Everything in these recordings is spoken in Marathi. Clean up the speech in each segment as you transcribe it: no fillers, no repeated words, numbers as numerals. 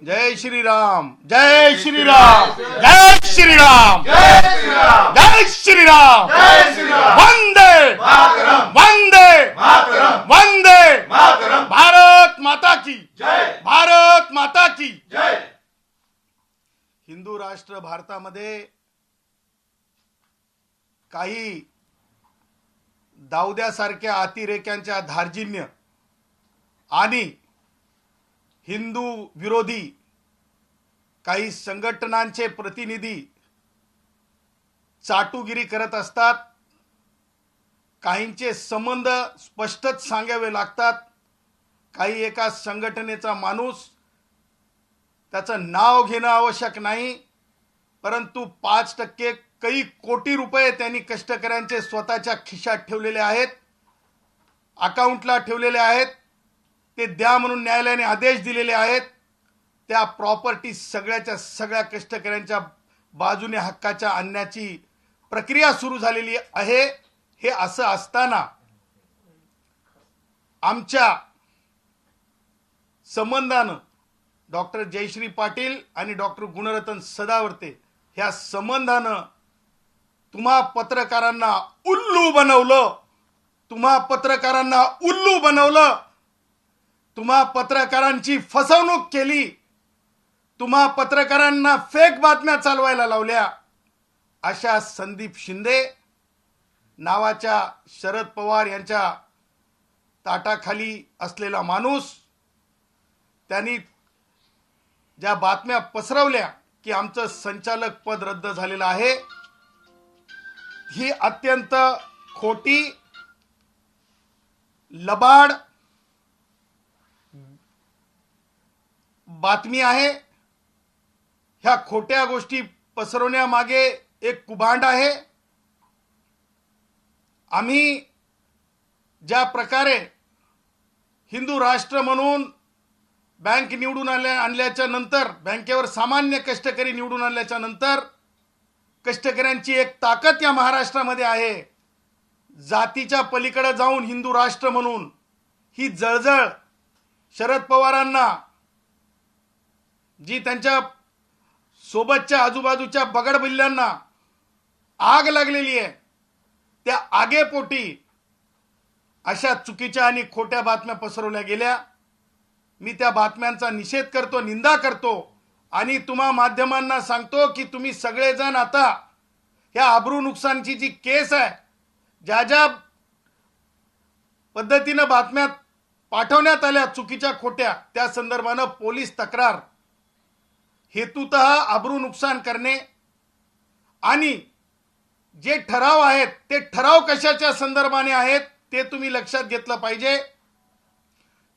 जय श्रीराम, जय श्रीराम, जय श्रीराम, जय श्रीराम, जय श्रीराम, जय श्रीराम, वंदे मातरम, वंदे मातरम, वंदे मातरम, भारत माता की जय, भारत माता की जय. हिंदू राष्ट्र भारतामध्ये काही दाऊद्यासारख्या अतिरेक्यांच्या धार्जिन्य आणि हिंदू विरोधी काही संघटनांचे प्रतिनिधी चाटुगिरी करत असतात. काहींचे संबंध स्पष्टच सांगावे लागतात. काही एका संघटनेचा माणूस, त्याचं नाव घेणं आवश्यक नाही, परंतु 5% काही कोटी रुपये त्यांनी कष्टकऱ्यांचे स्वतःच्या खिशात ठेवलेले आहेत, अकाउंटला ठेवलेले आहेत. ते द्या म्हणून न्यायालयाने आदेश दिलेले आहेत. त्या प्रॉपर्टी सगळ्याच्या सगळ्या कष्टकऱ्यांच्या बाजूने हक्काच्या आणण्याची प्रक्रिया सुरू झालेली आहे. हे असं असताना आमच्या संबंधानं डॉक्टर जयश्री पाटील आणि डॉक्टर गुणरत्न सदावर्ते ह्या संबंधानं तुम्हा पत्रकारांना उल्लू बनवलं, तुम्हा पत्रकारांना उल्लू बनवलं, तुम्हा पत्रकारांची फसवणूक केली, तुम्हा पत्रकारांना फेक बातम्या चालवायला लावल्या. अशा संदीप शिंदे नावाच्या शरद पवार यांच्या ताटाखाली असलेला माणूस, त्यांनी ज्या बातम्या पसरवल्या की आमचं संचालक पद रद्द झालेलं आहे, ही अत्यंत खोटी, लबाड बातमी आहे. ह्या खोट्या गोष्टी पसरवण्यामागे एक कुभांड आहे. आम्ही ज्या प्रकारे हिंदू राष्ट्र म्हणून बँक निवडून आणल्याच्या नंतर, बँकेवर सामान्य कष्टकरी निवडून आणल्याच्या नंतर कष्टकऱ्यांची एक ताकद या महाराष्ट्रामध्ये आहे. जातीच्या पलीकडे जाऊन हिंदू राष्ट्र म्हणून ही जळजळ शरद पवारांना, जी त्यांच्या सोबतच्या आजूबाजूच्या बगडबिल्ल्यांना आग लागलेली आहे, त्या आगेपोटी अशा चुकीच्या आणि खोट्या बातम्या पसरवल्या गेल्या. मी त्या बातम्यांचा निषेध करतो, निंदा करतो आणि तुम्हा माध्यमांना सांगतो की तुम्ही सगळेजण आता या अब्रू नुकसानची जी केस आहे, ज्या ज्या पद्धतीनं बातम्या पाठवण्यात आल्या चुकीच्या खोट्या, त्या संदर्भानं पोलीस तक्रार, हेतुतः अब्रू नुकसान करणे आणि जे ठराव आहेत ते ठराव कशाच्या संदर्भाने आहेत ते तुम्ही लक्षात घेतलं पाहिजे.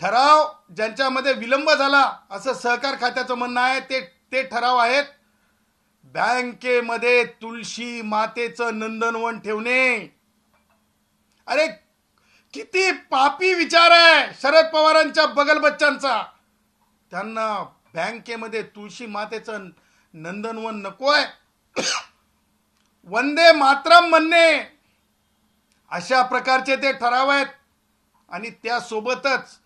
ठराव ज्यांच्यामध्ये विलंब झाला असं सहकार खात्याचं म्हणणं आहे, ते ठराव आहेत बँकेमध्ये तुळशी मातेचं नंदनवन ठेवणे. अरे किती पापी विचार आहे शरद पवारांच्या बगल बच्चांचा. त्यांना बँकेमध्ये तुळशी मातेचं नंदनवन नकोय. वंदे मातरम म्हणणे, अशा प्रकारचे ते ठराव आहेत. आणि त्यासोबतच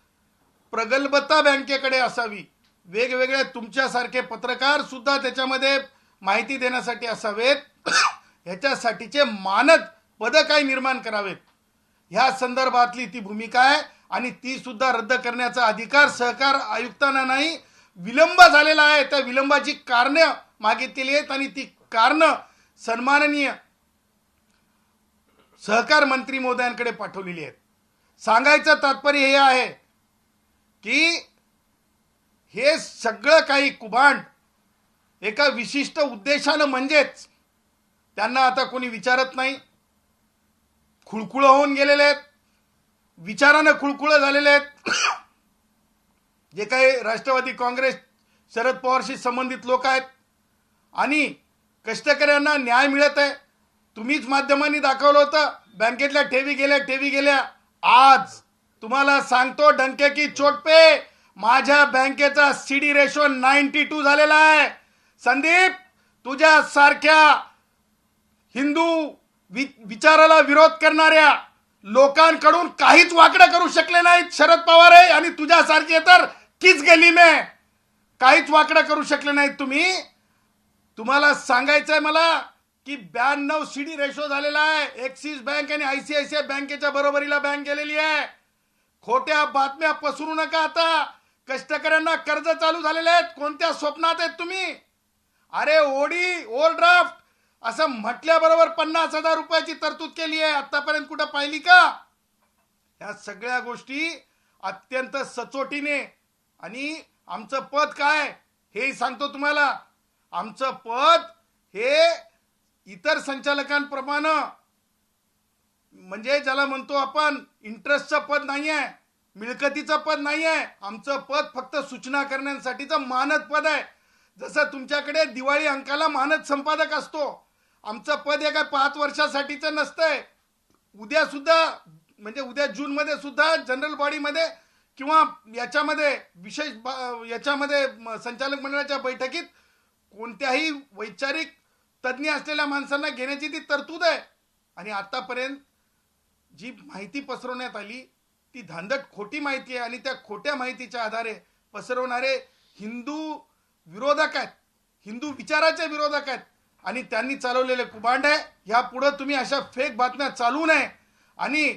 प्रगल्भता बँकेकडे असावी. वेगवेगळे तुमच्यासारखे पत्रकार सुद्धा त्याच्यामध्ये माहिती देण्यासाठी असावेत. ह्याच्यासाठीचे मानद पद काय निर्माण करावेत. ह्या संदर्भातली ती भूमिका आहे आणि ती सुद्धा रद्द करण्याचा अधिकार सहकार आयुक्तांना नाही. विलंब झालेला आहे, त्या विलंबाची कारणं मागितलेली आहेत आणि ती कारणं सन्माननीय सहकार मंत्री महोदयांकडे पाठवलेली आहेत. सांगायचं तात्पर्य हे आहे की हे सगळं काही कुभांड एका विशिष्ट उद्देशानं, म्हणजेच त्यांना आता कोणी विचारत नाही, खुळखुळ होऊन गेलेले आहेत, विचारानं खुळखुळ झालेले आहेत. जे काही राष्ट्रवादी काँग्रेस शरद पवारशी संबंधित लोक आहेत आणि कष्टकऱ्यांना न्याय मिळत आहे. तुम्हीच माध्यमांनी दाखवलं होतं बँकेतल्या ठेवी गेल्या. आज तुम्हाला सांगतो डंके की चोट पे, माझ्या बँकेचा CD रेशो 92 झालेला आहे. संदीप, तुझ्या सारख्या हिंदू विचाराला विरोध करणाऱ्या लोकांकडून काहीच वाकडं करू शकले नाहीत शरद पवार आहे. आणि तुझ्यासारखे तर किस गली में काहीच वाकडं करू शकले नाहीत तुम्ही. तुम्हाला सांगायचंय मला की 92 CD रेशो झालेला आहे. एक्सिस बँक आणि ICICI बँकेच्या बरोबरीला बँक गेलेली आहे. खोट्या बातम्या पसरू नका. आता कष्टकऱ्यांना कर्ज चालू झालेले आहेत. कोणत्या स्वप्नात आहेत तुम्ही? अरे ओडी ओव्हरड्राफ्ट असं म्हटल्याबरोबर 50,000 रुपयाची तरतूद केली आहे. आतापर्यंत कुठं पाहिली का? ह्या सगळ्या गोष्टी अत्यंत सचोटीने. आणि आमचं पद काय हेही सांगतो तुम्हाला. आमचं पद हे इतर संचालकांप्रमाणे म्हणजे ज्याला म्हणतो आपण इंटरेस्टचं पद नाही आहे, मिळकतीचं पद नाही आहे. आमचं पद फक्त सूचना करण्यासाठीचं मानद पद आहे. जसं तुमच्याकडे दिवाळी अंकाला मानद संपादक असतो, आमचं पद हे काय 5 वर्षासाठीचं नसतंय. उद्या सुद्धा म्हणजे उद्या जूनमध्ये सुद्धा जनरल बॉडीमध्ये किंवा याच्यामध्ये विशेष याच्यामध्ये संचालक मंडळाच्या बैठकीत कोणत्याही वैचारिक तज्ज्ञ असलेल्या माणसांना घेण्याची ती तरतूद आहे. आणि आतापर्यंत जी माहिती पसरवण्यात आली ती धांदट खोटी माहिती आहे. आणि त्या खोट्या माहितीच्या आधारे पसरवणारे हिंदू विरोधक आहेत, हिंदू विचाराचे विरोधक आहेत. आणि त्यांनी चालवलेले कुभांड आहे. ह्या पुढे तुम्ही अशा फेक बातम्या चालवू नये. आणि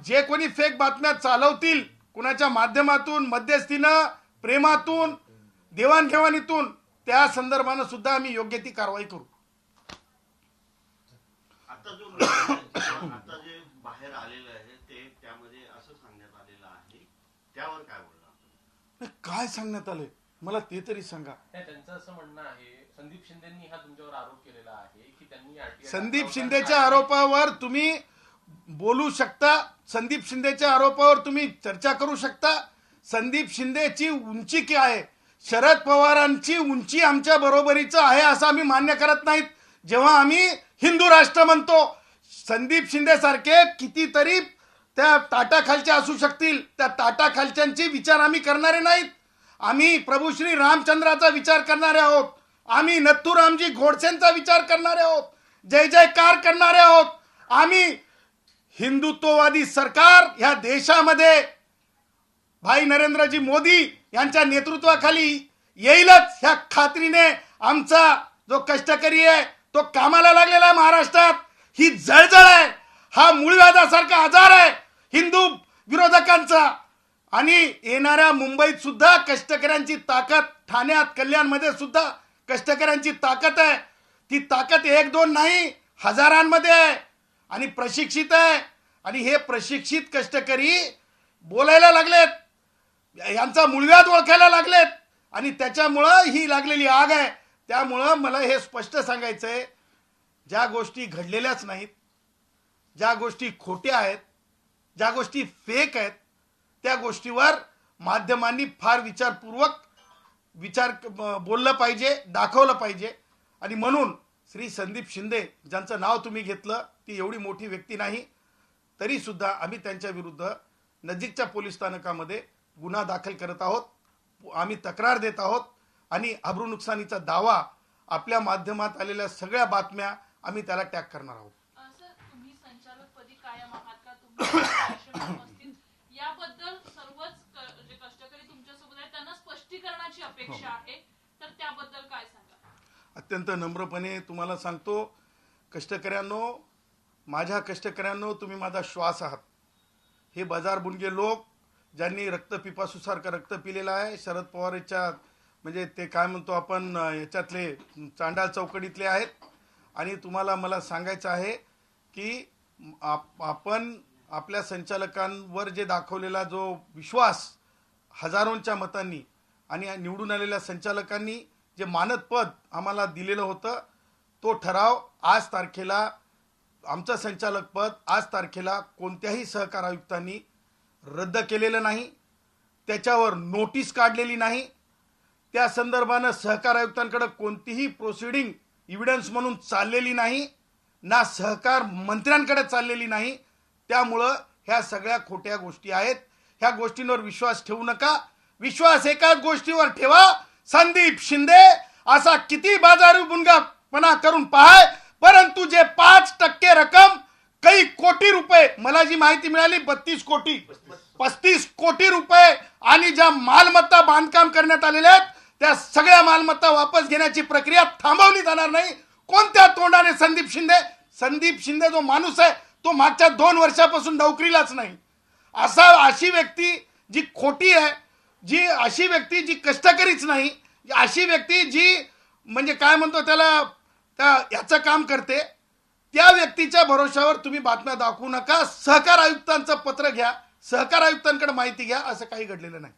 जे कोणी फेक बातम्या चालवतील कुणाच्या माध्यमातून, मध्यस्थीनं, प्रेमातून, देवाणघेवाणीतून, त्या संदर्भानं सुद्धा आम्ही योग्य ती कारवाई करू. आता जे बाहेर आलेलं आहे ते त्यामध्ये असं सांगण्यात आलेलं आहे, त्यावर काय बोलणार? काय सांगण्यात आलंय मला ते तरी सांगा. त्यांचं असं म्हणणं आहे, संदीप शिंदेंनी हा तुमच्यावर आरोप केलेला आहे की त्यांनी संदीप शिंदेच्या आरोपावर तुम्ही बोलू शकता. संदीप शिंदेच्या आरोपावर तुम्ही चर्चा करू शकता. संदीप शिंदेची उंची काय आहे? शरद पवारांची उंची आमच्या बरोबरीचं आहे असं आम्ही मान्य करत नाहीत. जेव्हा आम्ही हिंदू राष्ट्र म्हणतो, संदीप शिंदे सारखे कितीतरी त्या ताटाखालच्या असू शकतील, त्या ताटाखालच्यांचे विचार आम्ही करणारे नाहीत. आम्ही प्रभू श्री रामचंद्राचा विचार करणारे आहोत. आम्ही नथुरामजी गोडसेंचा विचार करणारे आहोत. जय जयकार करणारे आहोत. आम्ही हिंदुत्ववादी सरकार ह्या देशामध्ये भाई नरेंद्रजी मोदी यांच्या नेतृत्वाखाली येईलच ह्या खात्रीने आमचा जो कष्टकरी आहे तो कामाला लागलेला आहे. महाराष्ट्रात ही जळजळ आहे, हा मूळव्याधासारखा आजार आहे हिंदू विरोधकांचा. आणि येणाऱ्या मुंबईत सुद्धा कष्टकऱ्यांची ताकद, ठाण्यात, कल्याणमध्ये सुद्धा कष्टकऱ्यांची ताकद आहे. ती ताकद 1-2 नाही, हजारांमध्ये आहे आणि प्रशिक्षित आहे. आणि हे प्रशिक्षित कष्टकरी बोलायला लागलेत, यांचा मूळव्याध ओळखायला लागलेत. आणि त्याच्यामुळं ही लागलेली आग आहे. त्यामुळं मला हे स्पष्ट सांगायचंय, ज्या गोष्टी घडलेल्याच नाहीत, ज्या गोष्टी खोट्या आहेत, ज्या गोष्टी फेक आहेत, त्या गोष्टीवर माध्यमांनी फार विचारपूर्वक बोललं पाहिजे, दाखवलं पाहिजे. आणि म्हणून श्री संदीप शिंदे ज्यांचं नाव तुम्ही घेतलं, ती एवढी मोठी व्यक्ती नाही, तरी सुद्धा आम्ही त्यांच्या विरुद्ध नजीकच्या पोलीस स्थानकामध्ये गुन्हा दाखल करत आहोत. आम्ही तक्रार देत आहोत. आणि अब्रू नुकसानीचा दावा, आपल्या माध्यमात आलेल्या सगळ्या बातम्या आम्ही त्याला टॅग करणार आहोत. सर, तुम्ही संचालकपदी कायम आहात का? तुम्ही याबद्दल सर्वच जे कष्टकरी तुमच्यासोबत आहेत त्यांना स्पष्टीकरणाची अपेक्षा आहे, तर त्याबद्दल काय सांगा? अत्यंत नम्रपणे तुम्हाला सांगतो, कष्टकऱ्यांनो, माझ्या कष्टकऱ्यांनो, तुम्ही माझा श्वास आहात. हे बाजारबुणगे लोक ज्यांनी रक्तपिपासूसारखं रक्त पिलेलं आहे, शरद पवारच्या म्हणजे ते काय म्हणतो आपण याच्यातले चांडाळ चौकडीतले आहेत. आणि तुम्हाला मला सांगायचं आहे की आपण आपल्या संचालकांवर जे दाखवलेला जो विश्वास हजारोंच्या मतांनी आणि निवडून आलेल्या संचालकांनी जे मानद पद आम्हाला दिलेलं होतं, तो ठराव आज तारखेला, आमचं संचालक पद आज तारखेला कोणत्याही सहकार आयुक्तांनी रद्द केलेलं नाही, त्याच्यावर नोटीस काढलेली नाही. त्या संदर्भानं सहकार आयुक्तांकडे कोणतीही प्रोसिडिंग इव्हिडन्स म्हणून चाललेली नाही, ना सहकार मंत्र्यांकडे चाललेली नाही. त्यामुळं ह्या सगळ्या खोट्या गोष्टी आहेत. ह्या गोष्टींवर विश्वास ठेवू नका. विश्वास एकाच गोष्टीवर ठेवा, संदीप शिंदे असा किती बाजारू बुणगापणा करून पहाय, परंतु जे 5% रक्कम, काही कोटी रुपये, मला जी माहिती मिळाली 35 कोटी रुपये, आणि ज्या मालमत्ता बांधकाम करण्यात आलेल्या आहेत त्या सगळ्या मालमत्ता वापस घेण्याची प्रक्रिया थांबवली जाणार नाही. कोणत्या तोंडाने संदीप शिंदे जो माणूस आहे तो मागच्या 2 वर्षापासून नोकरीलाच नाही. अशी व्यक्ती जी खोटी आहे, अशी व्यक्ती जी कष्टकरीच नाही, अशी व्यक्ती जी म्हणजे काय म्हणतो त्याला याचं काम करते, त्या व्यक्तीच्या भरोशावर तुम्ही बातम्या दाखवू नका. सहकार आयुक्तांचं पत्र घ्या, सहकार आयुक्तांकडे माहिती घ्या. असं काही घडलेलं नाही.